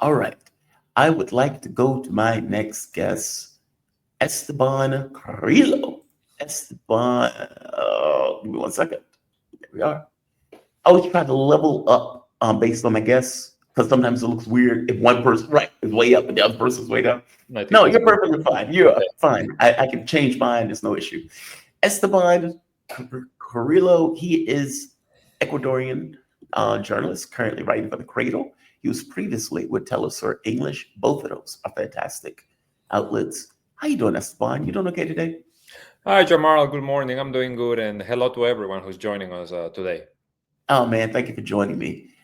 All right. I would like to go to my next guest, Esteban Carrillo. Esteban, give me 1 second. There we are. I always try to level up based on my guess because sometimes it looks weird if one person right is way up and the other person's way down. I think No, that's you're good. perfectly fine. You're Okay. fine. I can change mine. There's no issue. Esteban Carrillo, he is Ecuadorian journalist currently writing for The Cradle. He was previously with Telesur English. Both of those are fantastic outlets. How you doing, Esteban? You doing okay today? Hi, Jamarl. Good morning. I'm doing good, and hello to everyone who's joining us today. Oh man, thank you for joining me.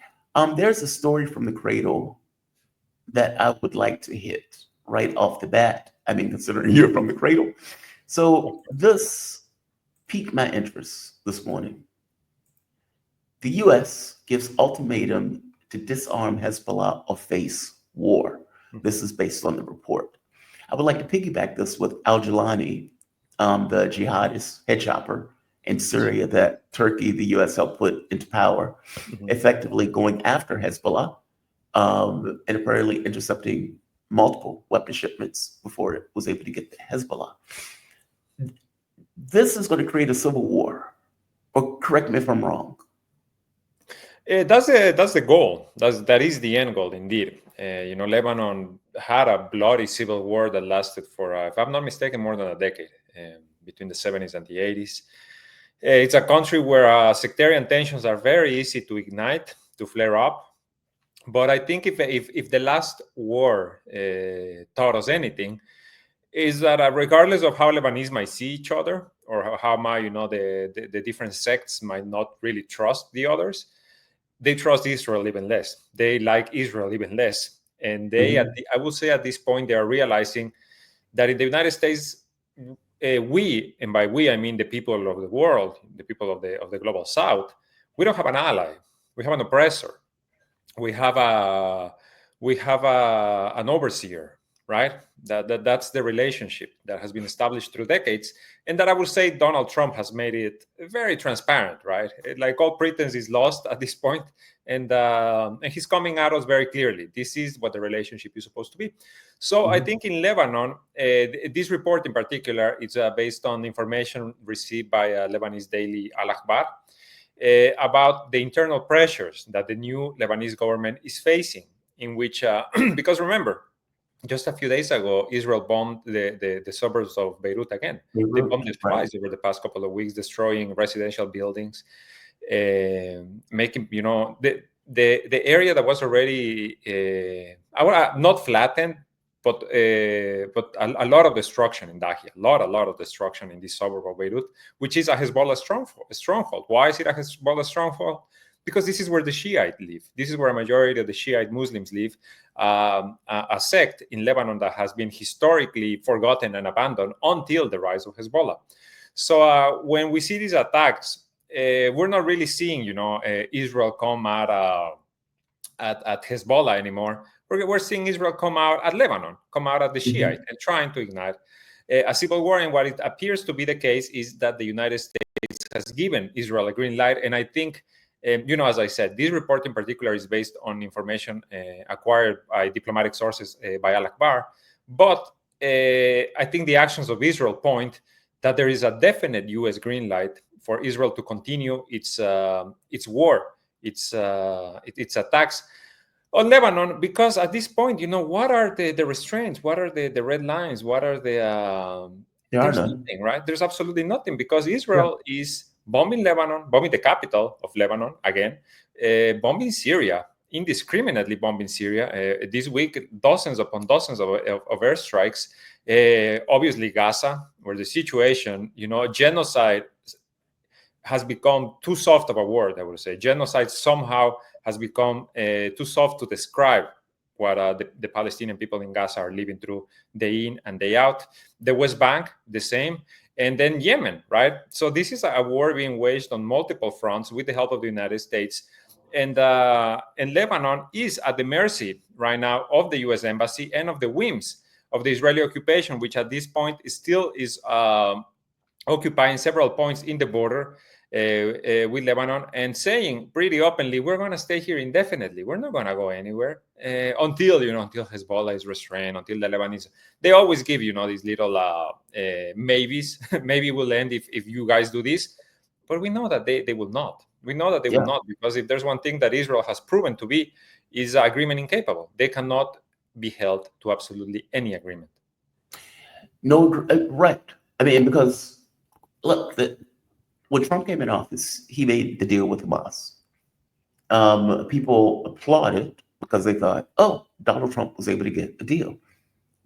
There's a story from The Cradle that I would like to hit right off the bat. I mean, considering you're from The Cradle. So this piqued my interest this morning. The US gives ultimatum to disarm Hezbollah or face war. This is based on the report. I would like to piggyback this with Al Jilani, the jihadist head chopper in Syria that Turkey, the US helped put into power, Mhm. effectively going after Hezbollah and apparently intercepting multiple weapon shipments before it was able to get to Hezbollah. This is going to create a civil war. Or correct me if I'm wrong. That's the goal. That is the end goal, indeed. Lebanon had a bloody civil war that lasted for, if I'm not mistaken, more than a decade, between the 70s and the 80s. It's a country where sectarian tensions are very easy to ignite, to flare up. But I think if the last war taught us anything, is that regardless of how Lebanese might see each other or how the different sects might not really trust the others, they trust Israel even less. They like Israel even less, and I would say at this point they are realizing that in the United States, we, and by we I mean the people of the world, the people of the global South, we don't have an ally. We have an oppressor. We have an overseer, right? That's the relationship that has been established through decades, and that I would say Donald Trump has made it very transparent, right? Like all pretense is lost at this point, and he's coming at us very clearly. This is what the relationship is supposed to be. So I think in Lebanon, this report in particular is based on information received by Lebanese daily Al Akhbar, about the internal pressures that the new Lebanese government is facing, in which, because remember, just a few days ago, Israel bombed the suburbs of Beirut again. They bombed it Right. twice over the past couple of weeks, destroying residential buildings, making, the area that was already not flattened, but a lot of destruction in Dahi, a lot of destruction in this suburb of Beirut, which is a Hezbollah stronghold. Why is it a Hezbollah stronghold? Because this is where the Shiite live. This is where a majority of the Shiite Muslims live, a sect in Lebanon that has been historically forgotten and abandoned until the rise of Hezbollah. So when we see these attacks, we're not really seeing, Israel come at Hezbollah anymore. We're seeing Israel come out at Lebanon, come out at the Shiite, and trying to ignite a civil war. And what it appears to be the case is that the United States has given Israel a green light. And I think, as I said, this report in particular is based on information acquired by diplomatic sources by Al Akbar. But I think the actions of Israel point that there is a definite U.S. green light for Israel to continue its war, its attacks on Lebanon, because at this point, what are the restraints? What are the red lines? What are there's nothing, right? There's absolutely nothing, because Israel is bombing Lebanon, bombing the capital of Lebanon again, bombing Syria, indiscriminately bombing Syria. This week, dozens upon dozens of airstrikes. Obviously, Gaza, where the situation, genocide has become too soft of a word, I would say. Genocide somehow has become too soft to describe what the Palestinian people in Gaza are living through day in and day out. The West Bank, the same. And then Yemen, right? So this is a war being waged on multiple fronts with the help of the United States. And Lebanon is at the mercy right now of the U.S. Embassy and of the whims of the Israeli occupation, which at this point is occupying several points in the border. with Lebanon, and saying pretty openly, we're going to stay here indefinitely. We're not going to go anywhere until Hezbollah is restrained, until the Lebanese. They always give these little maybes. Maybe we'll end if you guys do this, but we know that they will not. We know that they will not, because if there's one thing that Israel has proven to be, is agreement incapable. They cannot be held to absolutely any agreement. No, right. I mean, because look, when Trump came in office, he made the deal with Hamas. People applauded because they thought, oh, Donald Trump was able to get a deal.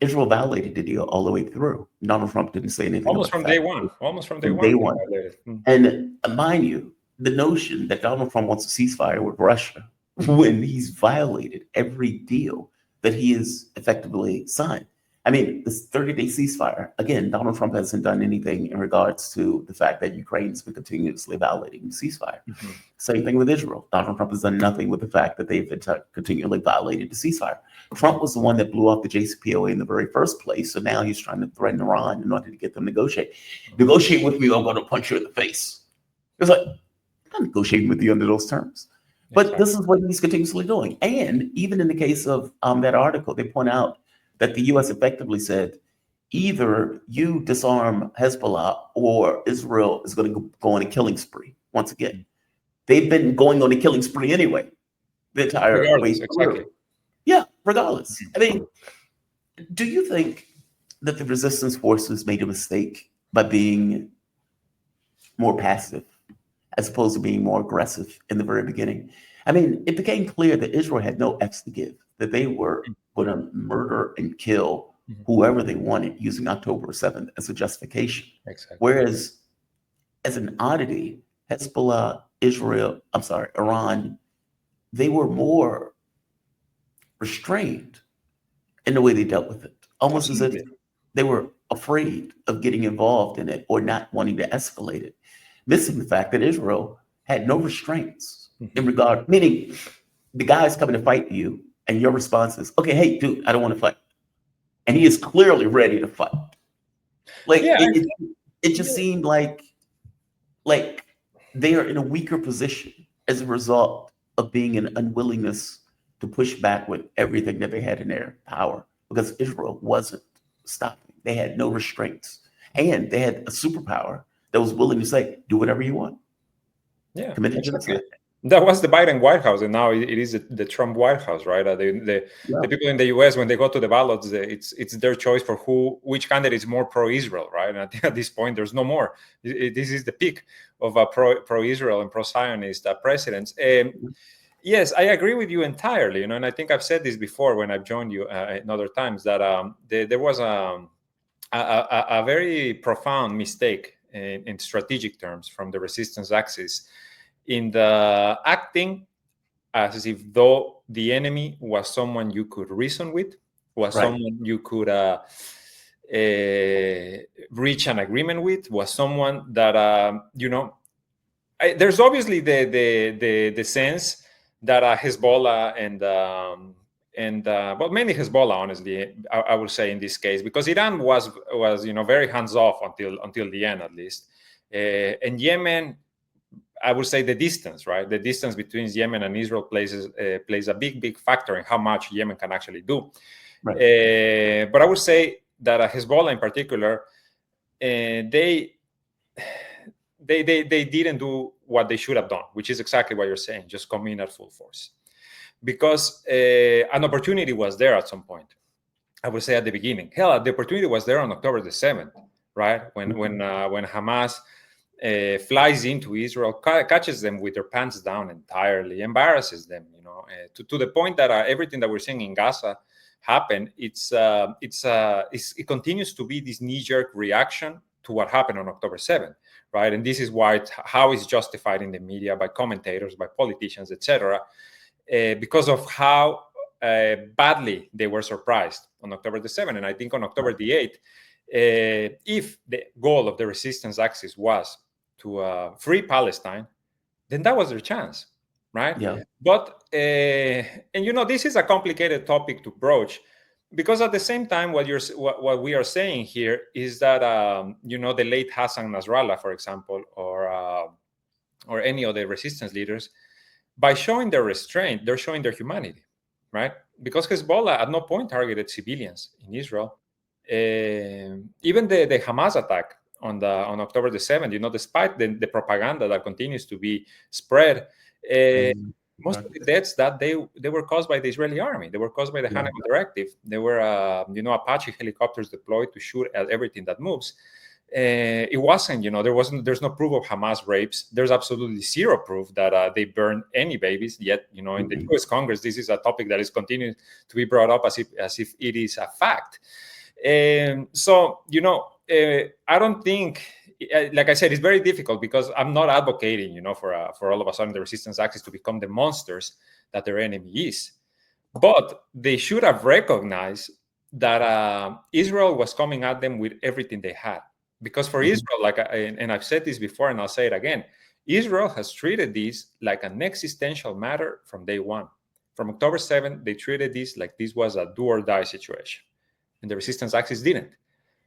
Israel violated the deal all the way through. Donald Trump didn't say anything almost about from day one. Almost from day one. And mind you, the notion that Donald Trump wants a ceasefire with Russia when he's violated every deal that he has effectively signed. I mean, this 30-day ceasefire, again, Donald Trump hasn't done anything in regards to the fact that Ukraine's been continuously violating the ceasefire. Mm-hmm. Same thing with Israel. Donald Trump has done nothing with the fact that they've continually violated the ceasefire. Trump was the one that blew off the JCPOA in the very first place, so now he's trying to threaten Iran in order to get them to negotiate. Negotiate with me, or I'm going to punch you in the face. It's like, I'm not negotiating with you under those terms. But this is what he's continuously doing. And even in the case of that article, they point out that the U.S. effectively said, either you disarm Hezbollah or Israel is going to go on a killing spree. Once again, they've been going on a killing spree anyway, the entire way through. Exactly. Yeah, regardless. I mean, do you think that the resistance forces made a mistake by being more passive as opposed to being more aggressive in the very beginning? I mean, it became clear that Israel had no F's to give, that they were going to murder and kill whoever they wanted using October 7th as a justification. Exactly. Whereas, as an oddity, Hezbollah, Iran, they were more restrained in the way they dealt with it, almost as if they were afraid of getting involved in it or not wanting to escalate it, missing the fact that Israel had no restraints in regard, meaning the guy's coming to fight you, and your response is, okay, hey, dude, I don't want to fight. And he is clearly ready to fight. Like, it just seemed like they are in a weaker position as a result of being an unwillingness to push back with everything that they had in their power, because Israel wasn't stopping. They had no restraints. And they had a superpower that was willing to say, do whatever you want. Yeah. Commit to genocide. That was the Biden White House, and now it is the Trump White House, right? The people in the U.S., when they go to the ballots, it's their choice for which candidate is more pro-Israel, right? And I think at this point, there's no more. This is the peak of pro-Israel and pro-Zionist presidents. Yes, I agree with you entirely. And I think I've said this before when I've joined you in other times, that there was a very profound mistake in strategic terms from the resistance axis, in the acting as if though the enemy was someone you could reason with, was someone you could reach an agreement with, was someone that there's obviously the sense that Hezbollah and mainly Hezbollah, honestly, I would say in this case, because Iran was very hands off until the end, at least, and Yemen, I would say the distance, right? The distance between Yemen and Israel plays a big factor in how much Yemen can actually do. Right. But I would say that Hezbollah in particular, they didn't do what they should have done, which is exactly what you're saying, just come in at full force. Because an opportunity was there at some point. I would say at the beginning. Hell, the opportunity was there on October the 7th, right? When Hamas flies into Israel, catches them with their pants down entirely, embarrasses them, to the point that everything that we're seeing in Gaza happened. It continues to be this knee-jerk reaction to what happened on October 7th, right? And this is why how it's justified in the media by commentators, by politicians, etc., because of how badly they were surprised on October the 7th. And I think on October the 8th, if the goal of the resistance axis was to free Palestine, then that was their chance, right? Yeah. But this is a complicated topic to broach, because at the same time, what we are saying here is that the late Hassan Nasrallah, for example, or or any of the resistance leaders, by showing their restraint, they're showing their humanity, right? Because Hezbollah at no point targeted civilians in Israel. Even the Hamas attack on October the 7th, despite the propaganda that continues to be spread, most of the deaths that they were caused by the Israeli army. They were caused by the Hannibal Directive. There were Apache helicopters deployed to shoot at everything that moves. It wasn't, there's no proof of Hamas rapes. There's absolutely zero proof that they burned any babies yet. In the U.S. Congress, this is a topic that is continuing to be brought up as if it is a fact. So, I don't think, like I said, it's very difficult because I'm not advocating, for all of a sudden the resistance axis to become the monsters that their enemy is. But they should have recognized that Israel was coming at them with everything they had. Because for Israel, and I've said this before and I'll say it again, Israel has treated this like an existential matter from day one. From October 7th, they treated this like this was a do or die situation. And the resistance axis didn't.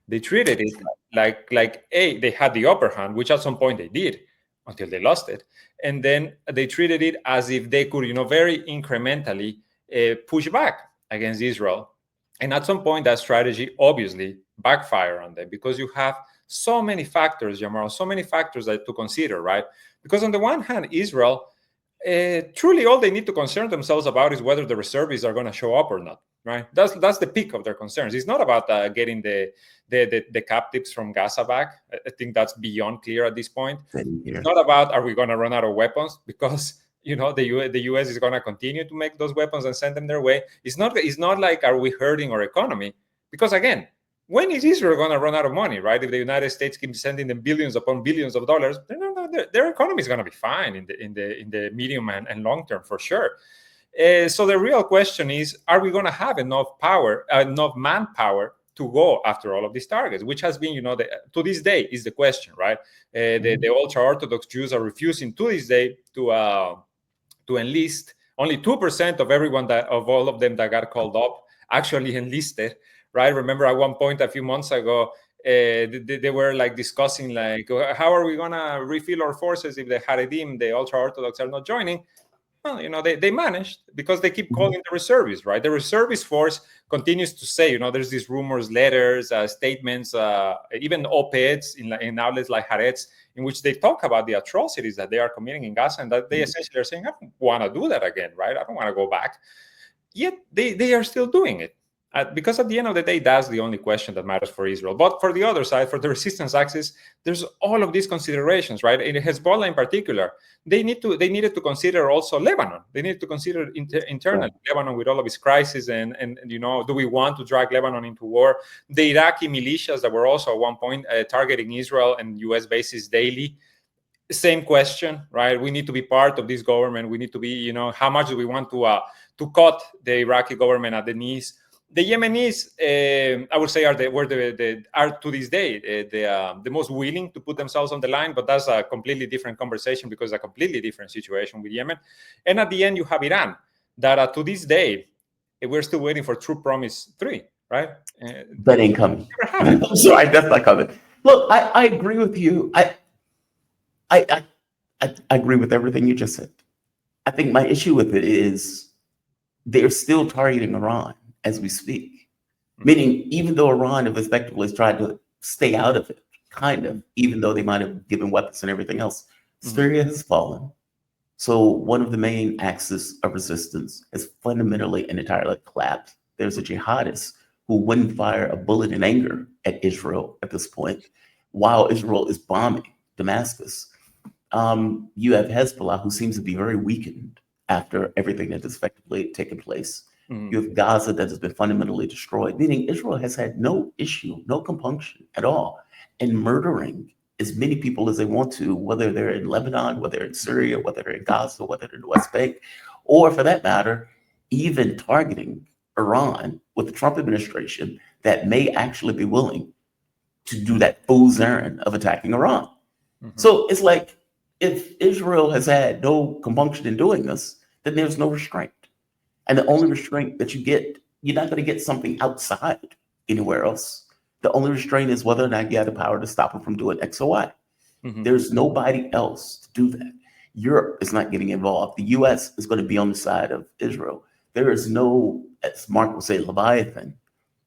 They treated it like they had the upper hand, which at some point they did until they lost it. And then they treated it as if they could, very incrementally push back against Israel. And at some point, that strategy obviously backfired on them because you have so many factors, Jamarl, so many factors that to consider, right? Because on the one hand, Israel, truly all they need to concern themselves about is whether the reservists are going to show up or not, right? That's the peak of their concerns. It's not about getting the captives from Gaza back. I think that's beyond clear at this point. It's not about are we going to run out of weapons because the U.S. is going to continue to make those weapons and send them their way. It's not like are we hurting our economy? Because again, when is Israel going to run out of money, right? If the United States keeps sending them billions upon billions of dollars, their economy is going to be fine in the medium and long term for sure. So the real question is, are we going to have enough manpower to go after all of these targets, which has been, to this day is the question, right? The ultra-Orthodox Jews are refusing to this day to enlist. Only 2% of of all of them that got called up actually enlisted. Right. Remember at one point a few months ago, they were discussing how are we going to refill our forces if the Haredim, the ultra-Orthodox, are not joining? Well, they managed because they keep calling the reservists, right? The reservist force continues to say, there's these rumors, letters, statements, even op-eds in outlets like Haaretz, in which they talk about the atrocities that they are committing in Gaza and that they essentially are saying, I don't want to do that again, right? I don't want to go back. Yet they are still doing it. Because at the end of the day, that's the only question that matters for Israel. But for the other side, for the resistance axis, there's all of these considerations, right? In Hezbollah in particular, they needed to consider also Lebanon. They needed to consider internally Lebanon with all of its crises and do we want to drag Lebanon into war? The Iraqi militias that were also at one point targeting Israel and U.S. bases daily. Same question, right? We need to be part of this government. We need to be, how much do we want to cut the Iraqi government at the knees? The Yemenis, I would say, are to this day the most willing to put themselves on the line, but that's a completely different conversation because it's a completely different situation with Yemen. And at the end, you have Iran, that to this day, we're still waiting for True Promise 3, right? That ain't coming. I'm sorry, that's not coming. Look, I agree with you. I agree with everything you just said. I think my issue with it is they're still targeting Iran as we speak. Meaning, even though Iran have effectively tried to stay out of it, kind of, even though they might have given weapons and everything else, Syria has fallen. So one of the main axes of resistance has fundamentally and entirely collapsed. There's a jihadist who wouldn't fire a bullet in anger at Israel at this point, while Israel is bombing Damascus. You have Hezbollah, who seems to be very weakened after everything that has effectively taken place. You have Gaza that has been fundamentally destroyed, meaning Israel has had no issue, no compunction at all in murdering as many people as they want to, whether they're in Lebanon, whether they're in Syria, whether they're in Gaza, whether they're in the West Bank, or for that matter, even targeting Iran with the Trump administration that may actually be willing to do that fool's errand of attacking Iran. So it's like, if Israel has had no compunction in doing this, then there's no restraint. And the only restraint that you get, you're not going to get something outside anywhere else. The only restraint is whether or not you have the power to stop them from doing X or Y. There's nobody else to do that. Europe is not getting involved. The U.S. is going to be on the side of Israel. There is no, as Mark would say, Leviathan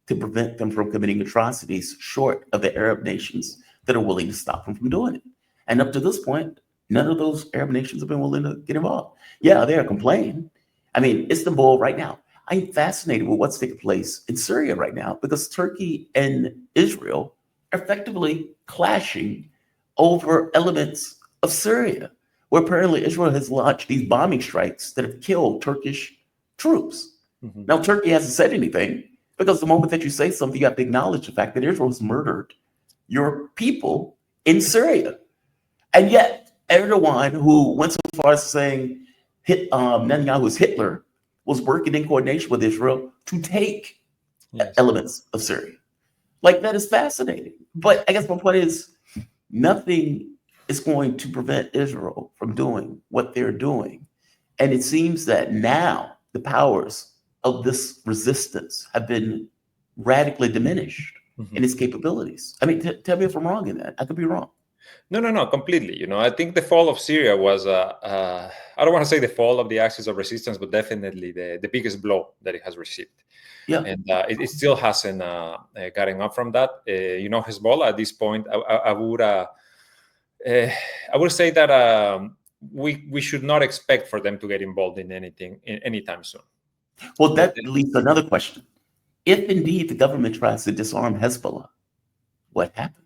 to prevent them from committing atrocities short of the Arab nations that are willing to stop them from doing it. And up to this point, none of those Arab nations have been willing to get involved. Yeah, they are complaining. I mean, Istanbul right now, I'm fascinated with what's taking place in Syria right now because Turkey and Israel are effectively clashing over elements of Syria, where apparently Israel has launched these bombing strikes that have killed Turkish troops. Mm-hmm. Now, Turkey hasn't said anything because the moment that you say something, you have to acknowledge the fact that Israel has murdered your people in Syria. And yet, Erdogan, who went so far as saying Netanyahu's Hitler, was working in coordination with Israel to take elements of Syria. Like, that is fascinating. But I guess my point is, nothing is going to prevent Israel from doing what they're doing. And it seems that now the powers of this resistance have been radically diminished in its capabilities. I mean, tell me if I'm wrong in that. I could be wrong. No, completely. I think the fall of Syria was, I don't want to say the fall of the axis of resistance, but definitely the biggest blow that it has received. Yeah. And it still hasn't gotten up from that. Hezbollah at this point, I would say that we should not expect for them to get involved in anything anytime soon. Well, that leads to another question. If indeed the government tries to disarm Hezbollah, what happens?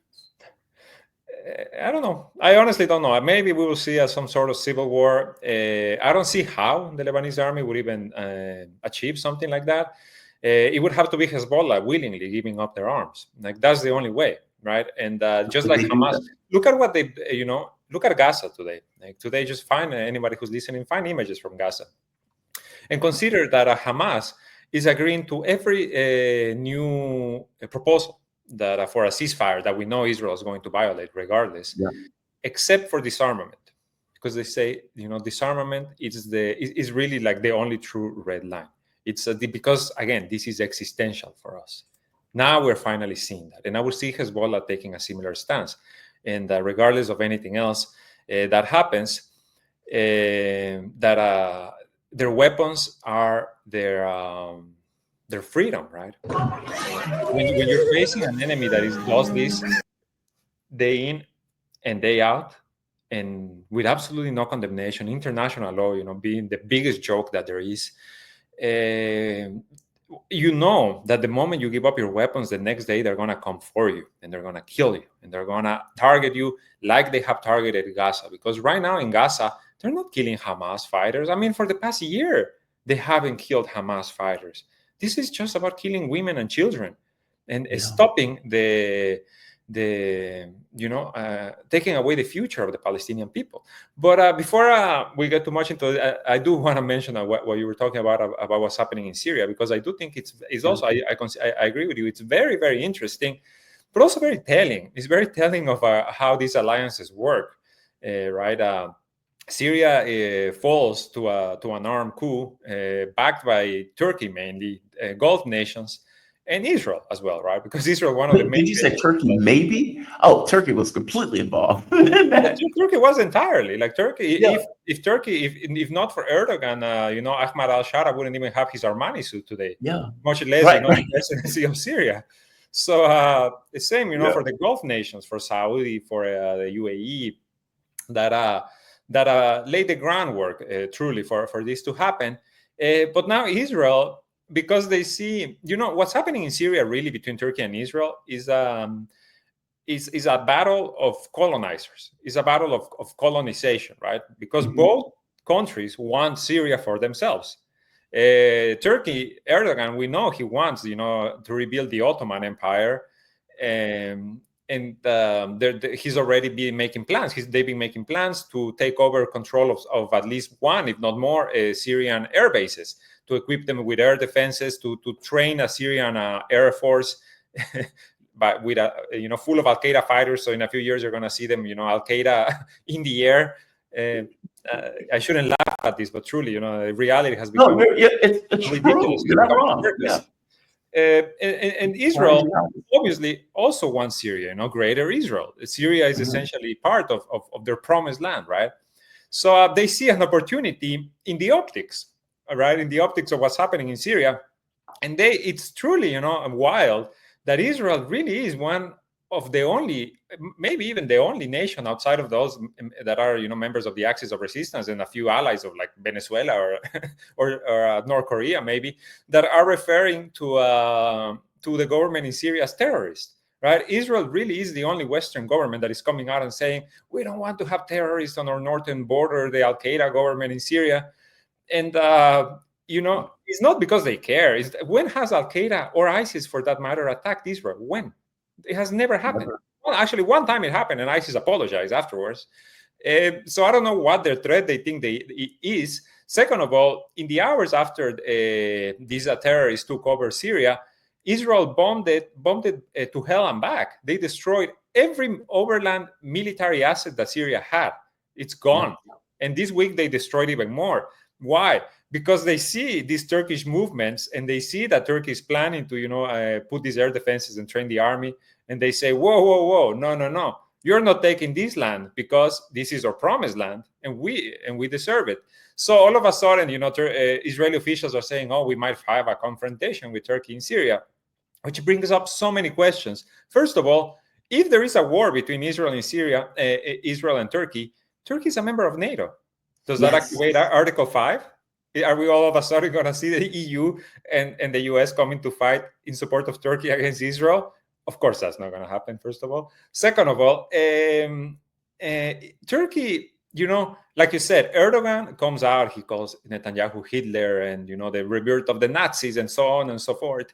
I don't know. I honestly don't know. Maybe we will see some sort of civil war. I don't see how the Lebanese army would even achieve something like that. It would have to be Hezbollah willingly giving up their arms. Like, that's the only way, right? And just like Hamas, look at what they, look at Gaza today. Like, today, just find anybody who's listening, find images from Gaza. And consider that Hamas is agreeing to every new proposal that for a ceasefire that we know Israel is going to violate regardless, except for disarmament, because they say disarmament is really like the only true red line. It's because again, this is existential for us. Now we're finally seeing that, and I will see Hezbollah taking a similar stance. And regardless of anything else that happens, that their weapons are their freedom, right? When you're facing an enemy that does this day in and day out, and with absolutely no condemnation, international law, being the biggest joke that there is, that the moment you give up your weapons, the next day they're going to come for you and they're going to kill you and they're going to target you like they have targeted Gaza. Because right now in Gaza, they're not killing Hamas fighters. I mean, for the past year, they haven't killed Hamas fighters. This is just about killing women and children and stopping taking away the future of the Palestinian people. But before we get too much into it, I do want to mention what you were talking about what's happening in Syria, because I do think it's also, I agree with you, it's very, very interesting, but also very telling. It's very telling of how these alliances work, right? Syria falls to an armed coup backed by Turkey mainly, Gulf nations, and Israel as well, right? Because Israel, one of the main. Did you say Turkey maybe? Oh, Turkey was completely involved. Turkey was entirely like Turkey. If Turkey, if not for Erdogan, Ahmad al-Shara wouldn't even have his Armani suit today. Yeah, much less the presidency of Syria. So the same, for the Gulf nations, for Saudi, for the UAE, that laid the groundwork truly for this to happen. But now Israel, because they see, what's happening in Syria really between Turkey and Israel is a battle of colonizers. It's a battle of colonization, right? Because both countries want Syria for themselves. Turkey, Erdogan, we know he wants, to rebuild the Ottoman Empire. And he's already been making plans. They've been making plans to take over control of at least one, if not more, Syrian air bases, to equip them with air defenses, to train a Syrian air force, but with full of Al Qaeda fighters. So in a few years, you're going to see them, Al Qaeda in the air. I shouldn't laugh at this, but truly, reality has become it's ridiculous. You're not wrong. Yeah. And Israel obviously also wants Syria, Greater Israel. Syria is essentially part of their promised land, right? So they see an opportunity in the optics, right? In the optics of what's happening in Syria. And it's truly, wild that Israel really is one of the only, maybe even the only nation outside of those that are, members of the Axis of Resistance and a few allies of like Venezuela or or North Korea, maybe, that are referring to the government in Syria as terrorists. Right? Israel really is the only Western government that is coming out and saying, we don't want to have terrorists on our northern border, the Al-Qaeda government in Syria. And, it's not because they care. When has Al-Qaeda or ISIS, for that matter, attacked Israel? When? It has never happened. Well, actually, one time it happened, and ISIS apologized afterwards. So I don't know what their threat they think it is. Second of all, in the hours after these terrorists took over Syria, Israel bombed it to hell and back. They destroyed every overland military asset that Syria had. It's gone. Yeah. And this week they destroyed even more. Why? Because they see these Turkish movements and they see that Turkey is planning to, put these air defenses and train the army. And they say, whoa, no. You're not taking this land because this is our promised land and we deserve it. So all of a sudden, Israeli officials are saying, we might have a confrontation with Turkey in Syria, which brings up so many questions. First of all, if there is a war between Israel and Syria, Israel and Turkey is a member of NATO. Does that activate Article 5? Are we all of a sudden going to see the EU and the US coming to fight in support of Turkey against Israel? Of course, that's not going to happen, first of all. Second of all, Turkey, like you said, Erdogan comes out, he calls Netanyahu Hitler and, the rebirth of the Nazis and so on and so forth.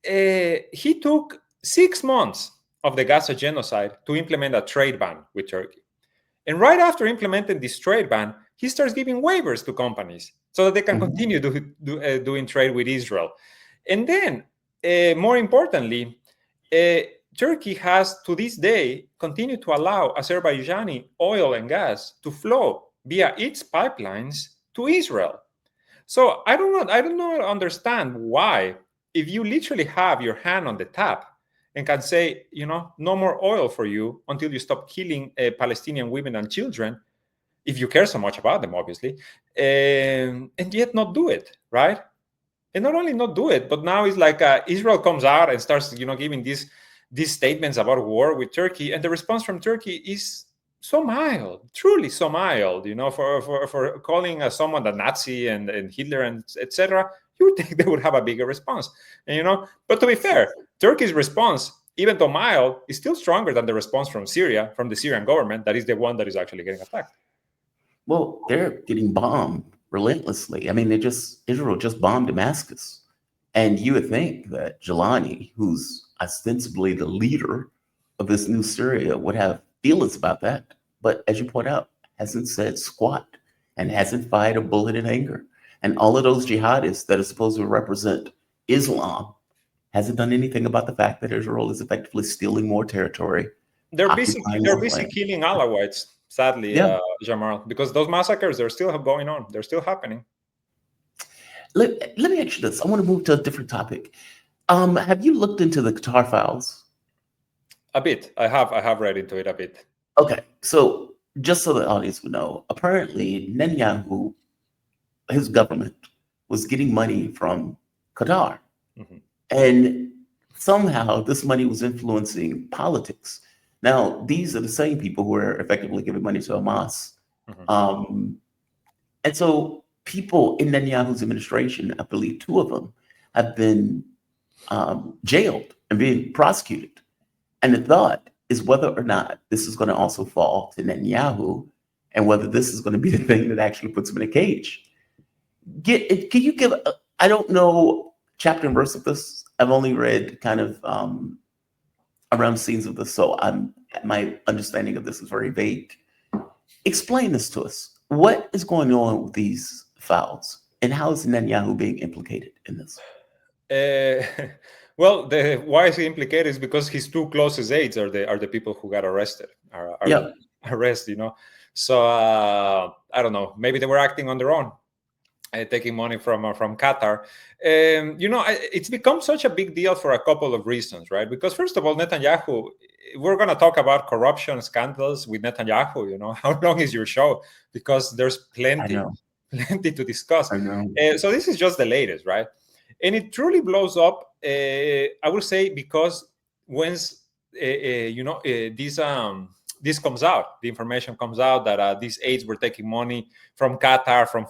He took 6 months of the Gaza genocide to implement a trade ban with Turkey. And right after implementing this trade ban, he starts giving waivers to companies so that they can continue doing trade with Israel. And then, more importantly, Turkey has, to this day, continued to allow Azerbaijani oil and gas to flow via its pipelines to Israel. So I do not understand why, if you literally have your hand on the tap and can say, no more oil for you until you stop killing Palestinian women and children, if you care so much about them, obviously, and yet not do it, right? And not only not do it, but now it's like Israel comes out and starts, giving these statements about war with Turkey, and the response from Turkey is so mild, truly so mild, for calling someone a Nazi and Hitler and etc. You would think they would have a bigger response, and But to be fair, Turkey's response, even though mild, is still stronger than the response from Syria, from the Syrian government, that is the one that is actually getting attacked. Well, they're getting bombed relentlessly. I mean, Israel just bombed Damascus. And you would think that Jelani, who's ostensibly the leader of this new Syria, would have feelings about that. But as you point out, hasn't said squat and hasn't fired a bullet in anger. And all of those jihadists that are supposed to represent Islam hasn't done anything about the fact that Israel is effectively stealing more territory. They're busy killing Alawites. Sadly, jamarlt, because those massacres, they're still going on. They're still happening. Let me ask you this. I want to move to a different topic. Have you looked into the Qatar files? A bit. I have read into it a bit. Okay. So just so the audience would know, apparently Netanyahu, his government, was getting money from Qatar. Mm-hmm. And somehow this money was influencing politics. Now, these are the same people who are effectively giving money to Hamas. Mm-hmm. And so people in Netanyahu's administration, I believe 2 of them, have been jailed and being prosecuted. And the thought is whether or not this is going to also fall to Netanyahu and whether this is going to be the thing that actually puts him in a cage. Can you give, I don't know chapter and verse of this. I've only read kind of around scenes of this, so my understanding of this is very vague. Explain this to us. What is going on with these files, and how is Netanyahu being implicated in this? Well, why is he implicated is because his 2 closest aides are the people who got arrested. So I don't know. Maybe they were acting on their own. taking money from Qatar. It's become such a big deal for a couple of reasons, right? Because first of all, Netanyahu, we're going to talk about corruption scandals with Netanyahu. How long is your show? Because there's plenty to discuss. I know. So this is just the latest, right? And it truly blows up, I would say, because once this comes out, the information comes out that these aides were taking money from Qatar, from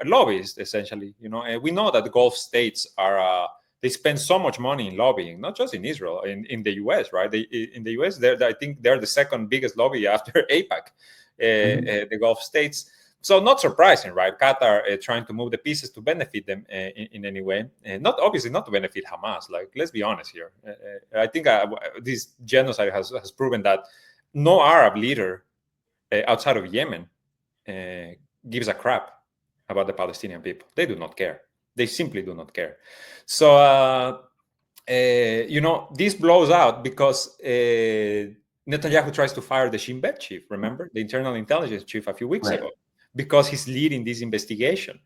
lobbyists, essentially. And we know that the Gulf states are they spend so much money in lobbying, not just in Israel, in the U.S., right? In the U.S., I think they're the second biggest lobby after AIPAC, the Gulf states. So not surprising, right? Qatar trying to move the pieces to benefit them in any way, not to benefit Hamas. Like, let's be honest here. I think this genocide has proven that no Arab leader outside of Yemen gives a crap about the Palestinian people. They do not care. They simply do not care. So this blows out because Netanyahu tries to fire the Shin Bet chief. Remember, the internal intelligence chief a few weeks ago, because he's leading this investigation.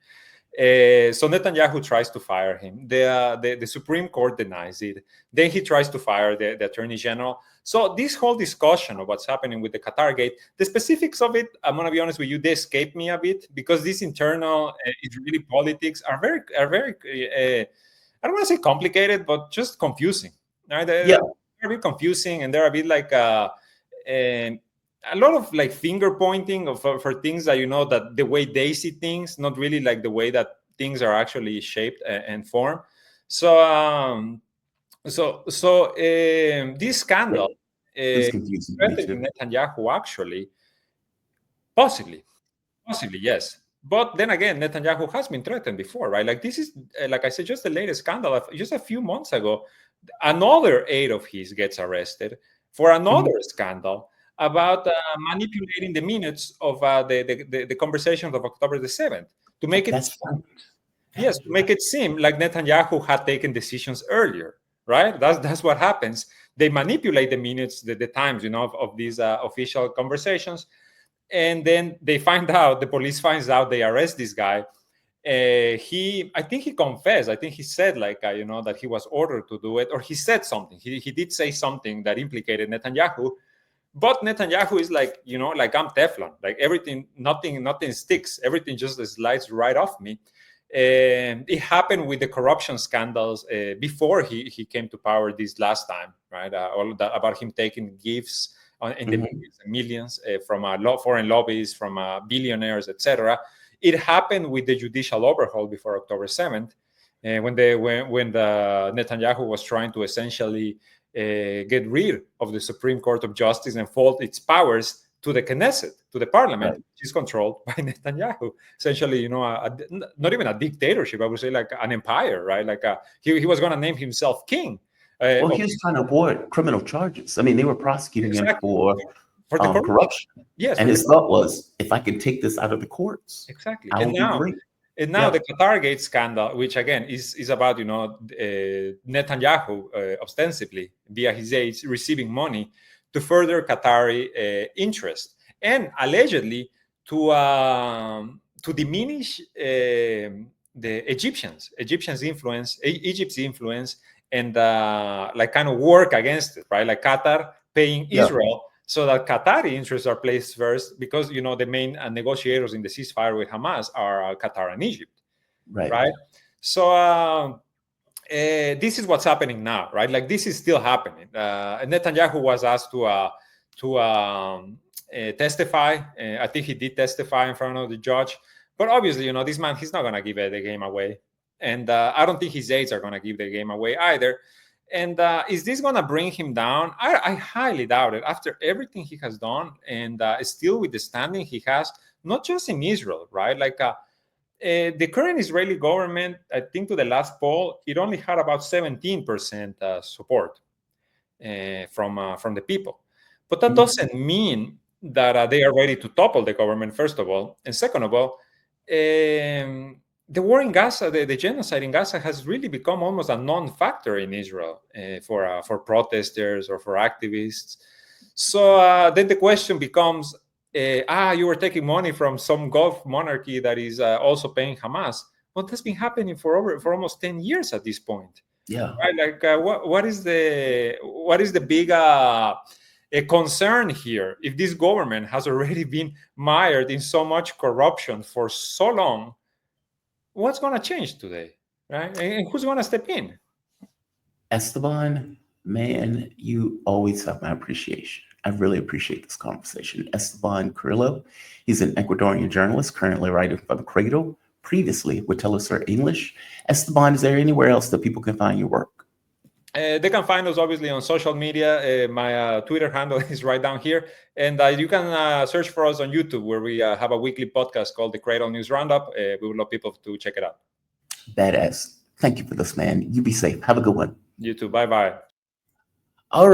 So Netanyahu tries to fire him. The Supreme Court denies it. Then he tries to fire the Attorney General. So this whole discussion of what's happening with the Qatar gate, the specifics of it, I'm going to be honest with you, they escape me a bit, because these internal Israeli politics are very I don't want to say complicated, but just confusing. Right? They're a bit confusing, and they're a bit like a lot of like finger pointing for things that that the way they see things, not really like the way that things are actually shaped and formed. So this scandal threatening Netanyahu actually, possibly, yes. But then again, Netanyahu has been threatened before, right? Like, this is, like I said, just the latest scandal. Just a few months ago, another aide of his gets arrested for another scandal about manipulating the minutes of the conversations of October the 7th to make it to make it seem like Netanyahu had taken decisions earlier, right? That's what happens. They manipulate the minutes, the times, of these official conversations, and then they find out. The police finds out. They arrest this guy. I think he confessed. I think he said that he was ordered to do it, or he said something. He did say something that implicated Netanyahu. But Netanyahu is like I'm Teflon. Like, everything, nothing sticks. Everything just slides right off me. It happened with the corruption scandals before he came to power this last time, right? All that about him taking gifts in the millions from foreign lobbies, from billionaires, etc. It happened with the judicial overhaul before October 7th, when the Netanyahu was trying to essentially get rid of the Supreme Court of Justice and fold its powers to the Knesset, to the parliament, which is controlled by Netanyahu. Essentially, not even a dictatorship, I would say, like an empire, right? Like he was going to name himself king. Well, he was trying to avoid criminal charges. I mean, they were prosecuting him for the corruption. Yes, and his thought was, if I can take this out of the courts, I will be great. And now the Qatar gate scandal, which again is about Netanyahu ostensibly via his aides receiving money to further Qatari interest, and allegedly to diminish the Egypt's influence, and kind of work against it, right? Like Qatar paying Israel so that Qatari interests are placed first, because the main negotiators in the ceasefire with Hamas are Qatar and Egypt, right? So this is what's happening now, right? Like, this is still happening. Netanyahu was asked to testify. I think he did testify in front of the judge, but obviously, this man, he's not going to give the game away, and I don't think his aides are going to give the game away either. And is this going to bring him down? I highly doubt it. After everything he has done, and still with the standing he has, not just in Israel, right? Like the current Israeli government, I think to the last poll, it only had about 17% support from the people. But that doesn't mean that they are ready to topple the government, first of all. And second of all, the war in Gaza, the genocide in Gaza, has really become almost a non-factor in Israel for protesters or for activists. So then the question becomes, you were taking money from some Gulf monarchy that is also paying Hamas. what has been happening for almost 10 years at this point. Yeah. Right? Like, what is the big a concern here? If this government has already been mired in so much corruption for so long, what's going to change today, right? And who's going to step in? Esteban, man, you always have my appreciation. I really appreciate this conversation. Esteban Carrillo, he's an Ecuadorian journalist currently writing for The Cradle, previously with Telesur English. Esteban, is there anywhere else that people can find your work? They can find us obviously on social media. My Twitter handle is right down here. And you can search for us on YouTube, where we have a weekly podcast called The Cradle News Roundup. We would love people to check it out. Badass. Thank you for this, man. You be safe. Have a good one. You too. Bye-bye. All right.